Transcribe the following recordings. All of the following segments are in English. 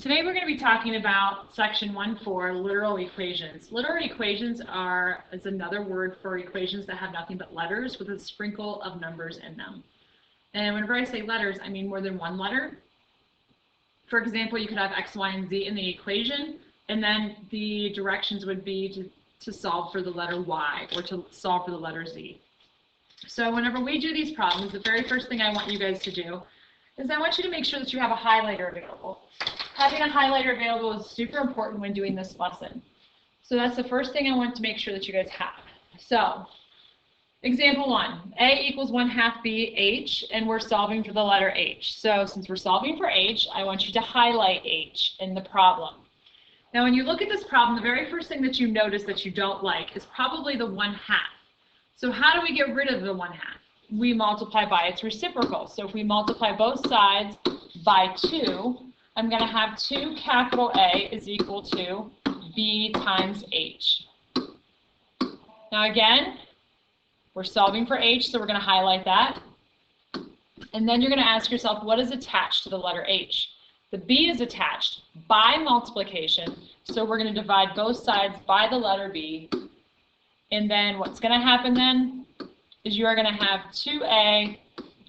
Today we're going to be talking about section 1.4, literal equations. Literal equations is another word for equations that have nothing but letters with a sprinkle of numbers in them. And whenever I say letters, I mean more than one letter. For example, you could have x, y, and z in the equation, and then the directions would be to solve for the letter y or to solve for the letter z. So whenever we do these problems, the very first thing I want you guys to do is I want you to make sure that you have a highlighter available. Having a highlighter available is super important when doing this lesson. So that's the first thing I want to make sure that you guys have. So, example 1, a equals 1/2 b h, and we're solving for the letter h. So since we're solving for h, I want you to highlight h in the problem. Now when you look at this problem, the very first thing that you notice that you don't like is probably the 1/2. So how do we get rid of the 1/2? We multiply by its reciprocal. So if we multiply both sides by 2, I'm going to have 2 capital A is equal to B times H. Now again, we're solving for H, so we're going to highlight that. And then you're going to ask yourself, what is attached to the letter H? The B is attached by multiplication, so we're going to divide both sides by the letter B. And then what's going to happen then is you are going to have 2A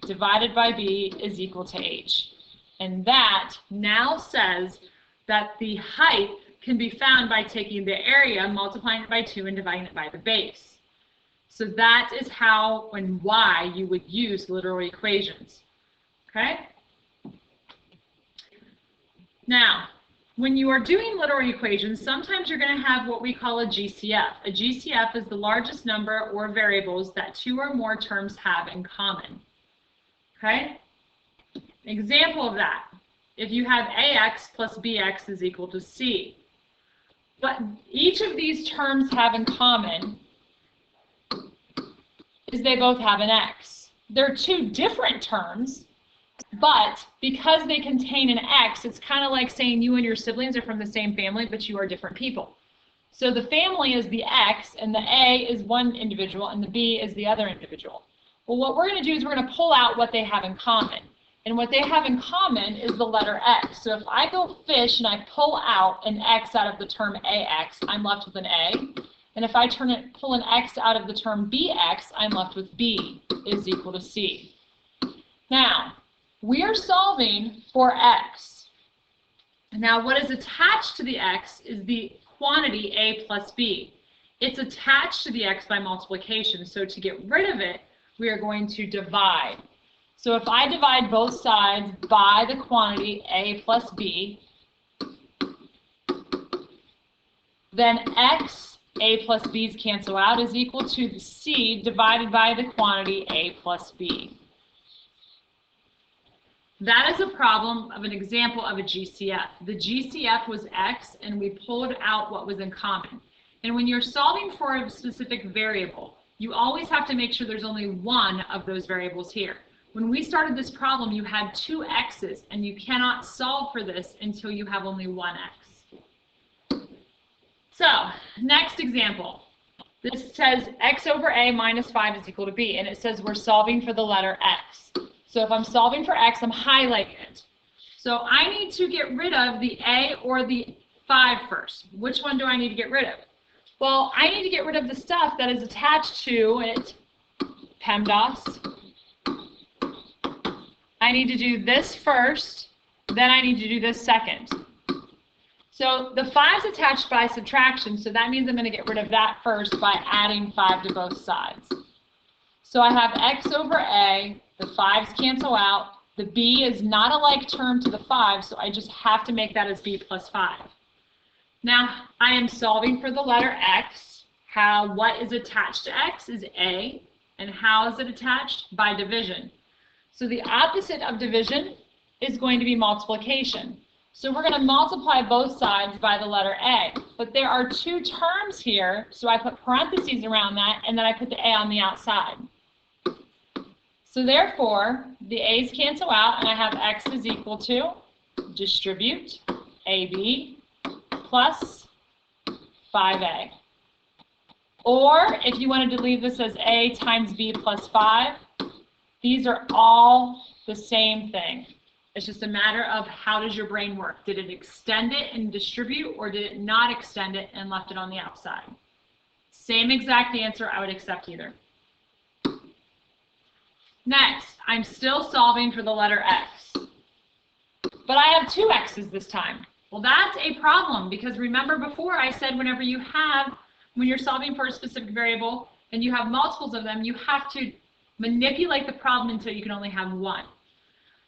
divided by B is equal to H. And that now says that the height can be found by taking the area, multiplying it by 2, and dividing it by the base. So that is how and why you would use literal equations. Okay? Now, when you are doing literal equations, sometimes you're going to have what we call a GCF. A GCF is the largest number or variables that 2 or more terms have in common. Okay? Example of that, if you have AX plus BX is equal to C. What each of these terms have in common is they both have an X. They're 2 different terms, but because they contain an X, it's kind of like saying you and your siblings are from the same family, but you are different people. So the family is the X, and the A is one individual, and the B is the other individual. Well, what we're going to do is we're going to pull out what they have in common. And what they have in common is the letter X. So if I go fish and I pull out an X out of the term AX, I'm left with an A. And if I pull an X out of the term BX, I'm left with B is equal to C. Now, we are solving for X. Now, what is attached to the X is the quantity A plus B. It's attached to the X by multiplication. So to get rid of it, we are going to divide. So if I divide both sides by the quantity A plus B, then X, A plus B's cancel out, is equal to the C divided by the quantity A plus B. That is a problem of an example of a GCF. The GCF was X, and we pulled out what was in common. And when you're solving for a specific variable, you always have to make sure there's only one of those variables here. When we started this problem, you had 2 x's, and you cannot solve for this until you have only one x. So, next example. This says x over a minus 5 is equal to b, and it says we're solving for the letter x. So if I'm solving for x, I'm highlighting it. So I need to get rid of the a or the 5 first. Which one do I need to get rid of? Well, I need to get rid of the stuff that is attached to it, PEMDAS. I need to do this first, then I need to do this second. So the 5's attached by subtraction, so that means I'm going to get rid of that first by adding 5 to both sides. So I have x over a, the 5's cancel out, the b is not a like term to the 5, so I just have to make that as b plus 5. Now I am solving for the letter x. What is attached to x is a, and how is it attached? By division. So the opposite of division is going to be multiplication. So we're going to multiply both sides by the letter A. But there are 2 terms here, so I put parentheses around that, and then I put the A on the outside. So therefore, the A's cancel out, and I have x is equal to distribute AB plus 5A. Or if you wanted to leave this as A times B plus 5, these are all the same thing. It's just a matter of how does your brain work. Did it extend it and distribute, or did it not extend it and left it on the outside? Same exact answer, I would accept either. Next, I'm still solving for the letter X. But I have two X's this time. Well, that's a problem because remember before I said when you're solving for a specific variable and you have multiples of them, you have to manipulate the problem until you can only have one.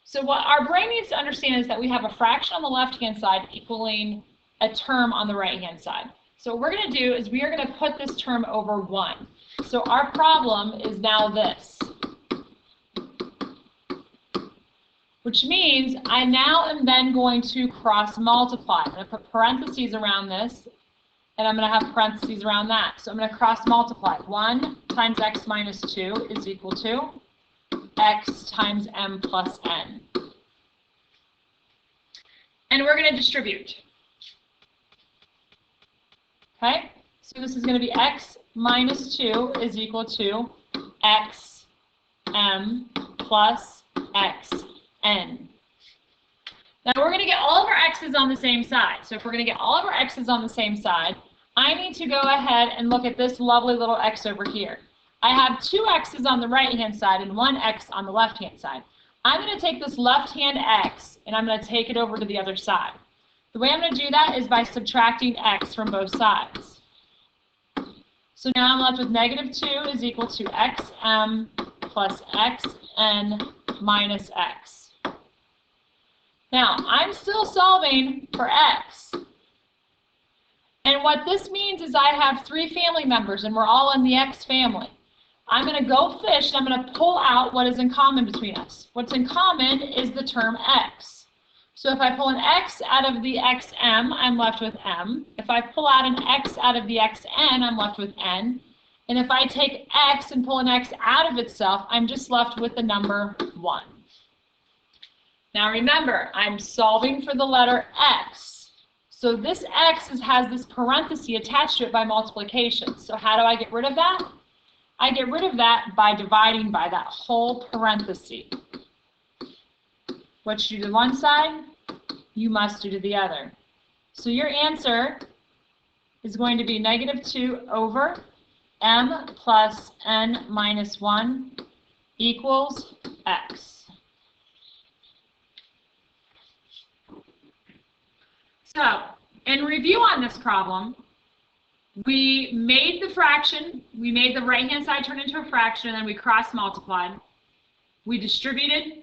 So what our brain needs to understand is that we have a fraction on the left-hand side equaling a term on the right-hand side. So what we're going to do is we are going to put this term over 1. So our problem is now this, which means I now am then going to cross multiply. I'm going to put parentheses around this, and I'm going to have parentheses around that. So I'm going to cross multiply. 1 times x minus 2 is equal to x times m plus n. And we're going to distribute. Okay? So this is going to be x minus 2 is equal to x m plus x n. Now we're going to get all of our x's on the same side. So if we're going to get all of our x's on the same side, I need to go ahead and look at this lovely little x over here. I have 2 x's on the right-hand side and 1 x on the left-hand side. I'm going to take this left-hand x and I'm going to take it over to the other side. The way I'm going to do that is by subtracting x from both sides. So now I'm left with negative 2 is equal to xm plus xn minus x. Now, I'm still solving for x. And what this means is I have 3 family members, and we're all in the x family. I'm going to go fish, and I'm going to pull out what is in common between us. What's in common is the term x. So if I pull an x out of the xm, I'm left with m. If I pull out an x out of the xn, I'm left with n. And if I take x and pull an x out of itself, I'm just left with the number 1. Now remember, I'm solving for the letter x. So this x has this parenthesis attached to it by multiplication. So how do I get rid of that? I get rid of that by dividing by that whole parenthesis. What you do to one side, you must do to the other. So your answer is going to be negative 2 over m plus n minus 1 equals x. So, in review on this problem, we made the fraction, we made the right-hand side turn into a fraction, and then we cross-multiplied. We distributed,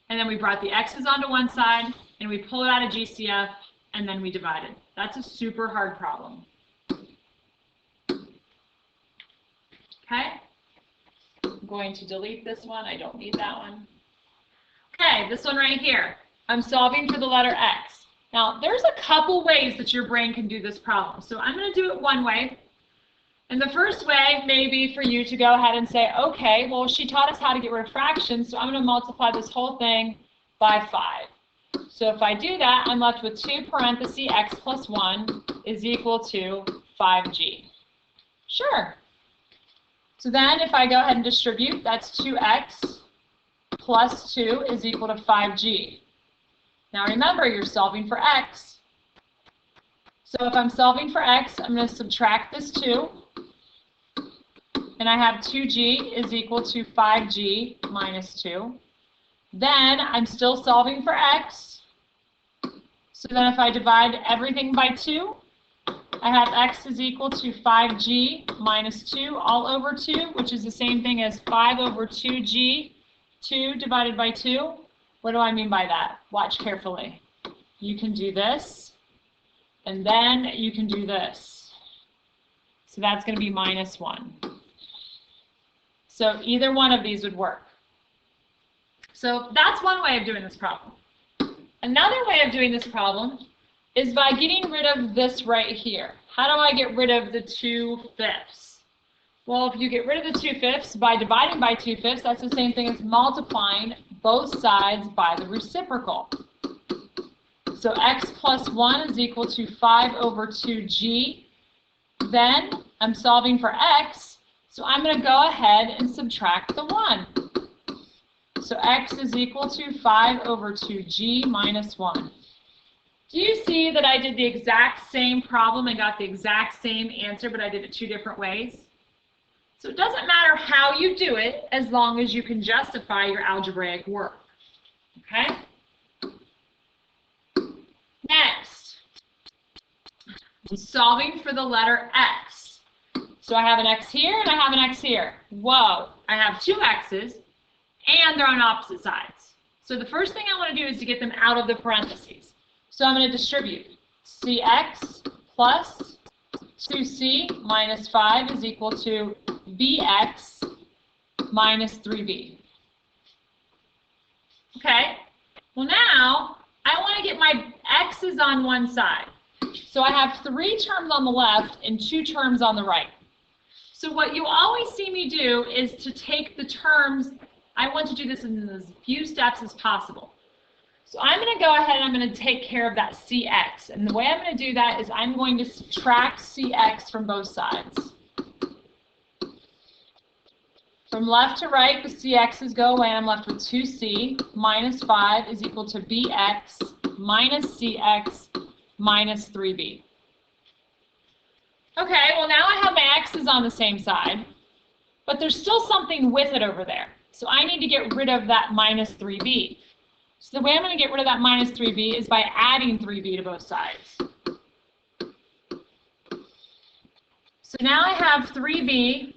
and then we brought the x's onto one side, and we pulled it out of GCF, and then we divided. That's a super hard problem. Okay? I'm going to delete this one. I don't need that one. Okay, this one right here. I'm solving for the letter x. Now, there's a couple ways that your brain can do this problem. So I'm going to do it one way. And the first way may be for you to go ahead and say, okay, well, she taught us how to get rid of fractions, so I'm going to multiply this whole thing by 5. So if I do that, I'm left with 2 parentheses x plus 1 is equal to 5g. Sure. So then if I go ahead and distribute, that's 2x plus 2 is equal to 5g. Now remember, you're solving for x. So if I'm solving for x, I'm going to subtract this 2. And I have 2g is equal to 5g minus 2. Then I'm still solving for x. So then if I divide everything by 2, I have x is equal to 5g minus 2 all over 2, which is the same thing as 5 over 2g, 2 divided by 2. What do I mean by that? Watch carefully. You can do this, and then you can do this. So that's going to be minus 1. So either one of these would work. So that's one way of doing this problem. Another way of doing this problem is by getting rid of this right here. How do I get rid of the 2/5? Well, if you get rid of the 2/5 by dividing by 2/5, that's the same thing as multiplying both sides by the reciprocal. So x plus 1 is equal to 5 over 2g. Then I'm solving for x, so I'm going to go ahead and subtract the 1. So x is equal to 5 over 2g minus 1. Do you see that I did the exact same problem and got the exact same answer, but I did it two different ways? So it doesn't matter how you do it as long as you can justify your algebraic work. Okay? Next, I'm solving for the letter x. So I have an x here and I have an x here. Whoa, I have two x's and they're on opposite sides. So the first thing I want to do is to get them out of the parentheses. So I'm going to distribute cx plus 2c minus 5 is equal to bx minus 3b. Okay, well now I want to get my x's on one side. So I have 3 terms on the left and 2 terms on the right. So what you always see me do is to take the terms, I want to do this in as few steps as possible. So I'm going to go ahead and I'm going to take care of that cx. And the way I'm going to do that is I'm going to subtract cx from both sides. From left to right, the cx's go away, and I'm left with 2c minus 5 is equal to bx minus cx minus 3b. Okay, well now I have my x's on the same side, but there's still something with it over there. So I need to get rid of that minus 3b. So the way I'm going to get rid of that minus 3b is by adding 3b to both sides. So now I have 3b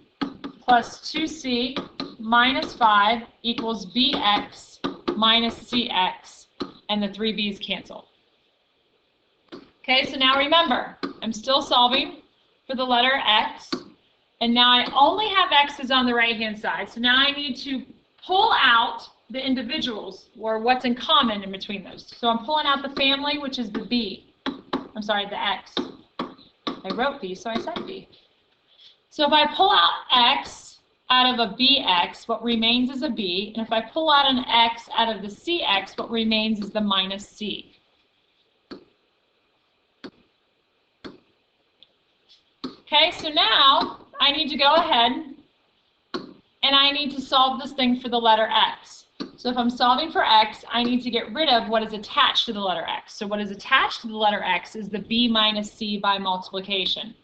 plus 2c minus 5 equals bx minus cx, and the 3b's cancel. Okay, so now remember, I'm still solving for the letter x, and now I only have x's on the right-hand side, so now I need to pull out the individuals, or what's in common in between those. So I'm pulling out the family, which is the b. I'm sorry, the x. I wrote b, so I said b. So if I pull out x out of a bx, what remains is a b, and if I pull out an x out of the cx, what remains is the minus c. Okay, so now I need to go ahead and I need to solve this thing for the letter x. So if I'm solving for x, I need to get rid of what is attached to the letter x. So what is attached to the letter x is the b minus c by multiplication.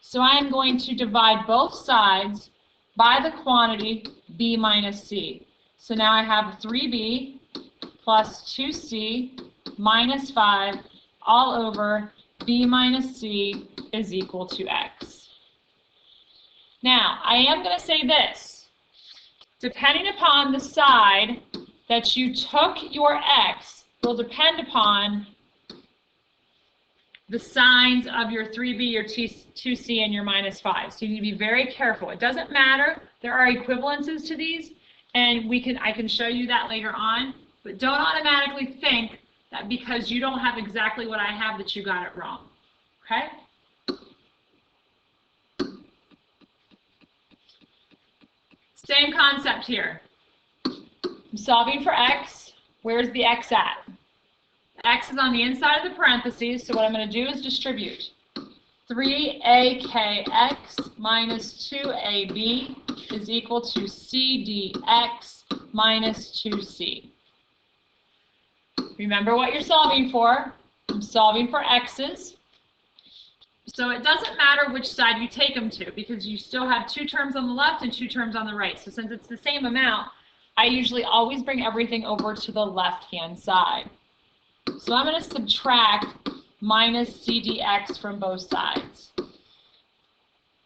So I am going to divide both sides by the quantity b minus c. So now I have 3b plus 2c minus 5 all over b minus c is equal to x. Now, I am going to say this. Depending upon the side that you took your x will depend upon the signs of your 3b, your 2c, and your minus 5. So you need to be very careful. It doesn't matter. There are equivalences to these, and I can show you that later on. But don't automatically think that because you don't have exactly what I have that you got it wrong. Okay? Same concept here. I'm solving for x. Where's the x at? X is on the inside of the parentheses, so what I'm going to do is distribute. 3akx minus 2ab is equal to cdx minus 2c. Remember what you're solving for. I'm solving for x's. So it doesn't matter which side you take them to because you still have 2 terms on the left and 2 terms on the right. So since it's the same amount, I usually always bring everything over to the left-hand side. So I'm going to subtract minus cdx from both sides.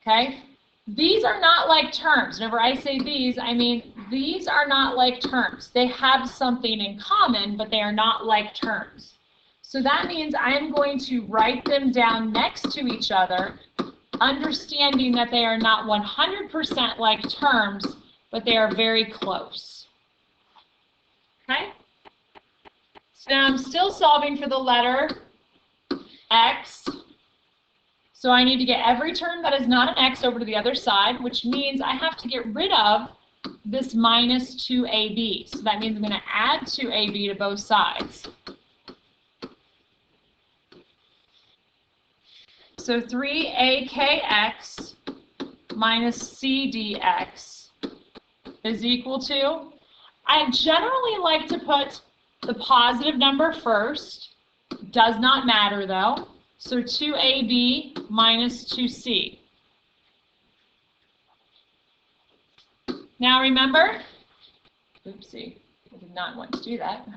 Okay? These are not like terms. Whenever I say these, I mean these are not like terms. They have something in common, but they are not like terms. So that means I'm going to write them down next to each other, understanding that they are not 100% like terms, but they are very close. Okay? So now I'm still solving for the letter x. So I need to get every term that is not an x over to the other side, which means I have to get rid of this minus 2ab. So that means I'm going to add 2ab to both sides. So 3akx minus cdx is equal to, I generally like to put the positive number first. Does not matter though. So 2ab minus 2c. Now remember, oopsie, I did not want to do that.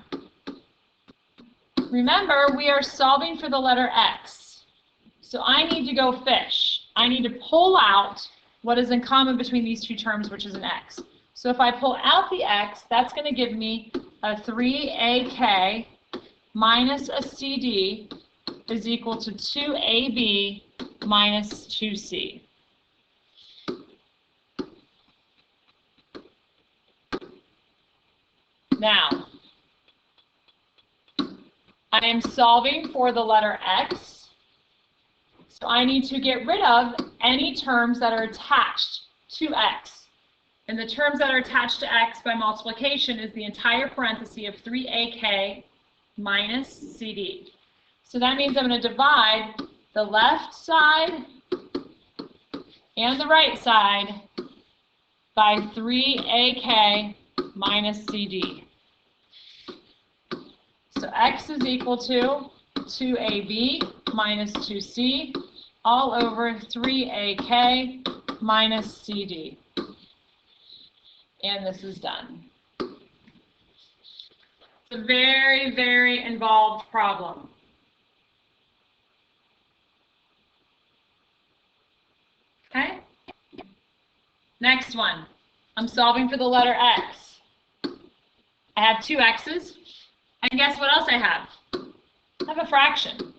Remember, we are solving for the letter x. So I need to go fish. I need to pull out what is in common between these two terms, which is an x. So if I pull out the x, that's going to give me a 3ak minus a cd is equal to 2ab minus 2c. Now, I am solving for the letter x, so I need to get rid of any terms that are attached to x. And the terms that are attached to x by multiplication is the entire parenthesis of 3ak minus cd. So that means I'm going to divide the left side and the right side by 3ak minus cd. So x is equal to 2ab minus 2c all over 3ak minus cd. And this is done. It's a very, very involved problem. Okay? Next one. I'm solving for the letter x. I have two x's. And guess what else I have? I have a fraction.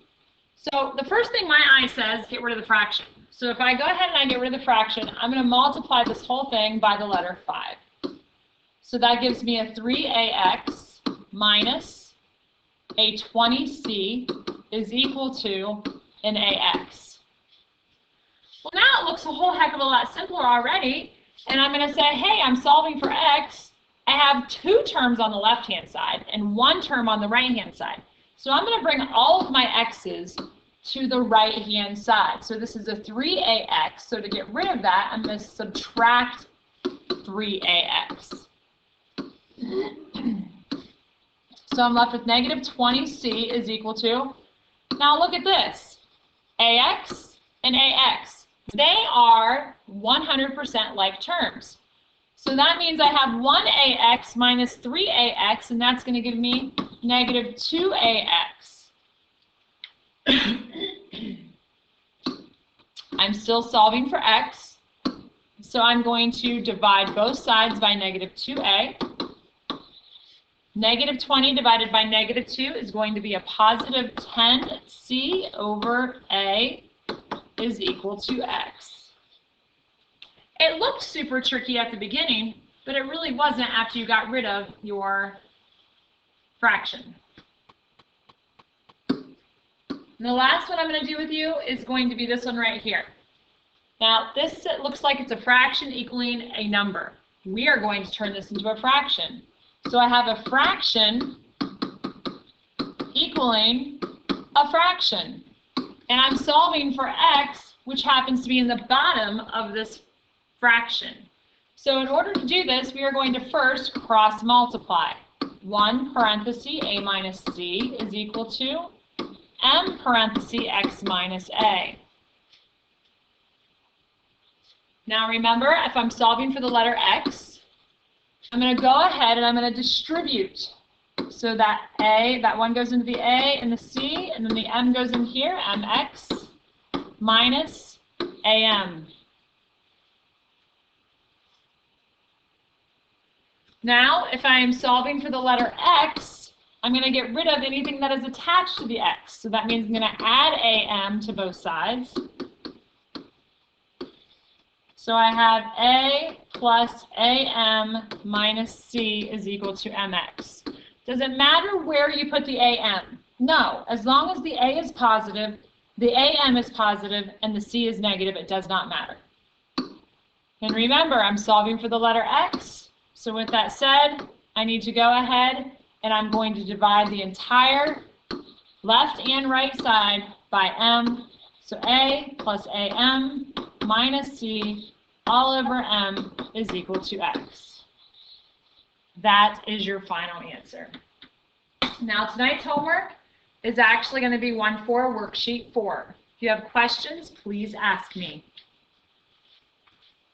So the first thing my eye says, get rid of the fraction. So if I go ahead and I get rid of the fraction, I'm going to multiply this whole thing by the letter 5. So that gives me a 3ax minus a 20c is equal to an ax. Well, now it looks a whole heck of a lot simpler already. And I'm going to say, hey, I'm solving for x. I have two terms on the left-hand side and one term on the right-hand side. So I'm going to bring all of my x's to the right-hand side. So this is a 3ax. So to get rid of that, I'm going to subtract 3ax. So I'm left with negative 20c is equal to, now look at this, ax and ax. They are 100% like terms. So that means I have 1ax minus 3ax, and that's going to give me negative 2ax. I'm still solving for x, so I'm going to divide both sides by negative 2a. Negative 20 divided by negative 2 is going to be a positive 10c over a is equal to x. It looked super tricky at the beginning, but it really wasn't after you got rid of your fraction. And the last one I'm going to do with you is going to be this one right here. Now, this looks like it's a fraction equaling a number. We are going to turn this into a fraction. So I have a fraction equaling a fraction. And I'm solving for x, which happens to be in the bottom of this fraction. So in order to do this, we are going to first cross multiply. 1 parenthesis a minus c is equal to m parenthesis x minus a. Now remember, if I'm solving for the letter x, I'm going to go ahead and I'm going to distribute. So that a, that one goes into the a and the c, and then the m goes in here, mx minus am. Now, if I am solving for the letter x, I'm going to get rid of anything that is attached to the x. So that means I'm going to add am to both sides. So I have a plus am minus c is equal to mx. Does it matter where you put the am? No. As long as the a is positive, the am is positive, and the c is negative, it does not matter. And remember, I'm solving for the letter x. So with that said, I need to go ahead and I'm going to divide the entire left and right side by m. So a plus am minus c all over m is equal to x. That is your final answer. Now tonight's homework is actually going to be 1-4 worksheet 4. If you have questions, please ask me.